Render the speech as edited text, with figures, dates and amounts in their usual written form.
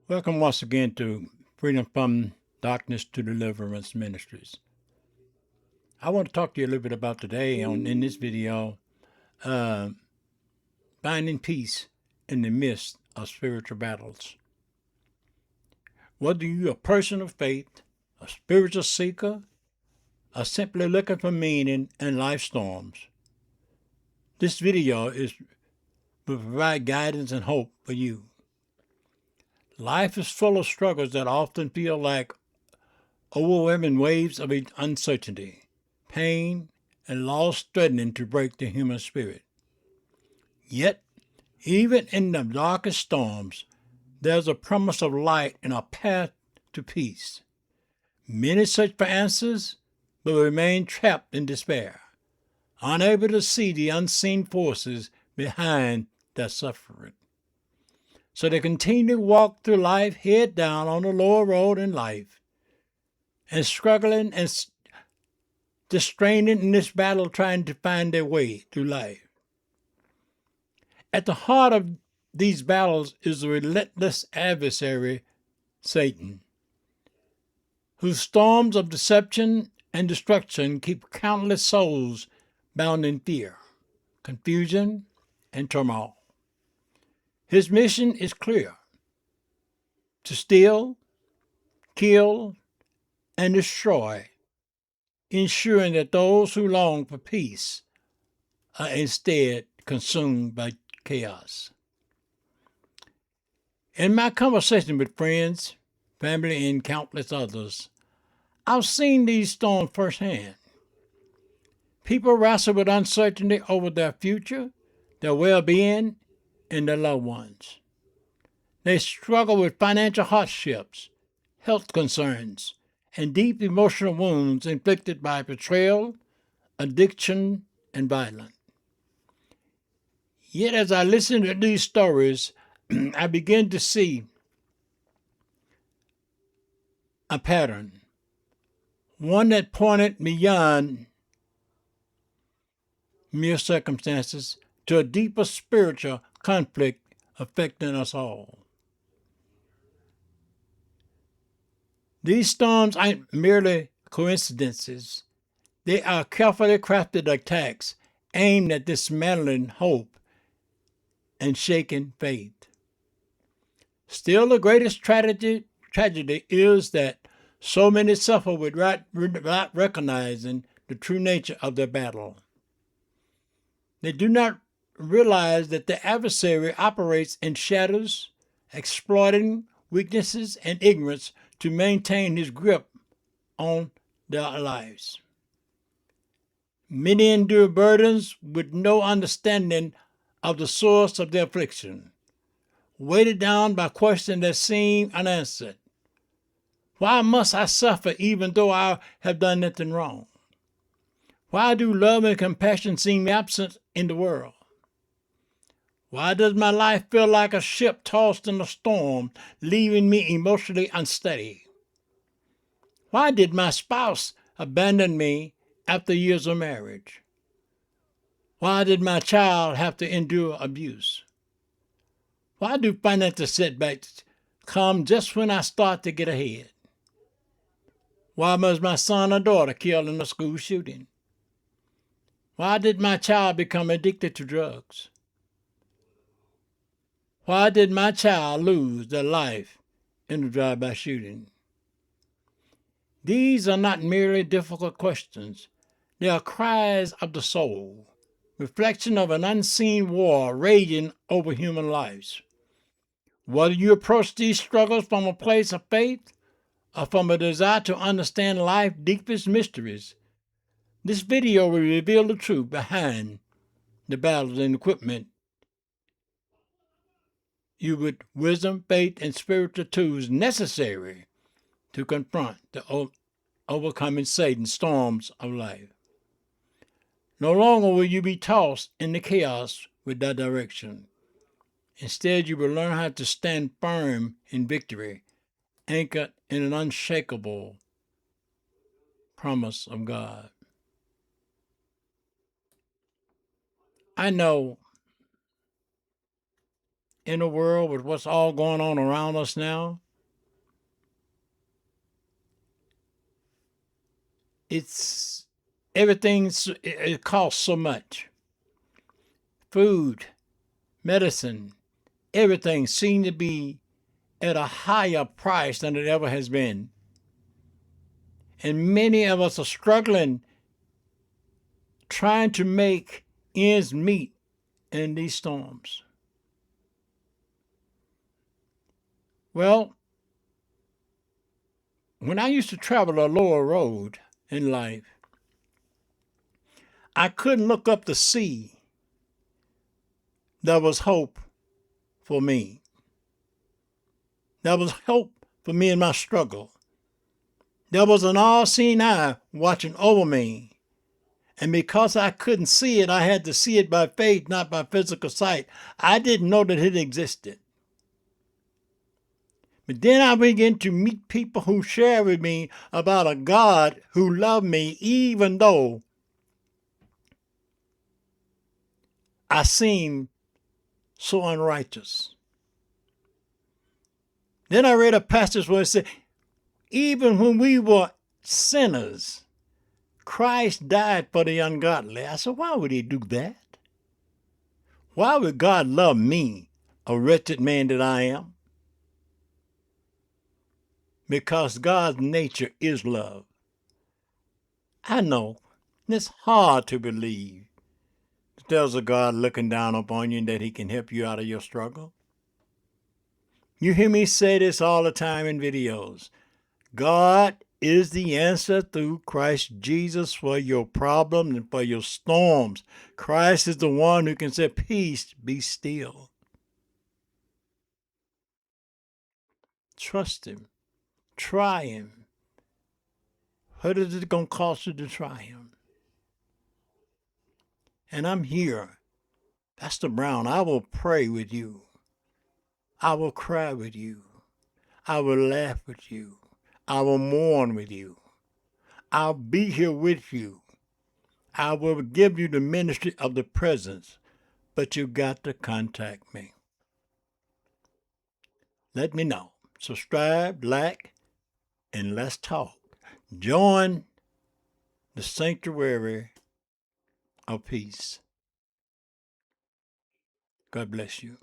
Welcome once again to Freedom from Darkness to Deliverance Ministries. I want to talk to you a little bit about today in this video, uh, finding peace in the midst of spiritual battles. Whether you're a person of faith, a spiritual seeker, or simply looking for meaning in life storms, this video will provide guidance and hope for you. Life is full of struggles that often feel like overwhelming waves of uncertainty, pain, and loss threatening to break the human spirit. Yet, even in the darkest storms, there's a promise of light and a path to peace. Many search for answers, but remain trapped in despair, unable to see the unseen forces behind their suffering. So they continue to walk through life head down on the lower road in life, and struggling and just straining in this battle, trying to find their way through life. At the heart of these battles is the relentless adversary, Satan, whose storms of deception and destruction keep countless souls bound in fear, confusion, and turmoil. His mission is clear: to steal, kill, and destroy, ensuring that those who long for peace are instead consumed by chaos. In my conversation with friends, family, and countless others, I've seen these storms firsthand. People wrestle with uncertainty over their future, their well-being, and their loved ones. They struggle with financial hardships, health concerns, and deep emotional wounds inflicted by betrayal, addiction, and violence. Yet as I listen to these stories, I begin to see a pattern, one that pointed beyond mere circumstances to a deeper spiritual conflict affecting us all. These storms aren't merely coincidences. They are carefully crafted attacks aimed at dismantling hope and shaking faith. Still, the greatest tragedy is that so many suffer without recognizing the true nature of their battle. They do not realize that the adversary operates in shadows, exploiting weaknesses and ignorance to maintain his grip on their lives. Many endure burdens with no understanding of the source of their affliction, weighted down by questions that seem unanswered. Why must I suffer even though I have done nothing wrong? Why do love and compassion seem absent in the world? Why does my life feel like a ship tossed in a storm, leaving me emotionally unsteady? Why did my spouse abandon me after years of marriage? Why did my child have to endure abuse? Why do financial setbacks come just when I start to get ahead? Why was my son or daughter killed in a school shooting? Why did my child become addicted to drugs? Why did my child lose their life in a drive-by shooting? These are not merely difficult questions. They are cries of the soul, reflection of an unseen war raging over human lives. Whether you approach these struggles from a place of faith or from a desire to understand life's deepest mysteries, this video will reveal the truth behind the battles and equipment you with wisdom, faith, and spiritual tools necessary to confront the overcoming Satan's storms of life. No longer will you be tossed in the chaos without direction. Instead, you will learn how to stand firm in victory, anchored in an unshakable promise of God. I know in the world with what's all going on around us now, it's it costs so much. Food, medicine, everything seems to be at a higher price than it ever has been. And many of us are struggling trying to make ends meet in these storms. Well, when I used to travel a lower road in life, I couldn't look up to see there was hope for me. There was hope for me in my struggle. There was an all-seeing eye watching over me. And because I couldn't see it, I had to see it by faith, not by physical sight. I didn't know that it existed. But then I began to meet people who share with me about a God who loved me even though I seemed so unrighteous. Then I read a passage where it said, even when we were sinners, Christ died for the ungodly. I said, why would he do that? Why would God love me, a wretched man that I am? Because God's nature is love. I know it's hard to believe that there's a God looking down upon you and that he can help you out of your struggle. You hear me say this all the time in videos. God is the answer through Christ Jesus for your problems and for your storms. Christ is the one who can say, peace, be still. Trust him. Try him. What is it going to cost you to try him? And I'm here, Pastor Brown. I will pray with you. I will cry with you. I will laugh with you. I will mourn with you. I'll be here with you. I will give you the ministry of the presence, but you got to contact me. Let me know. Subscribe, like, and let's talk. Join the sanctuary of peace. God bless you.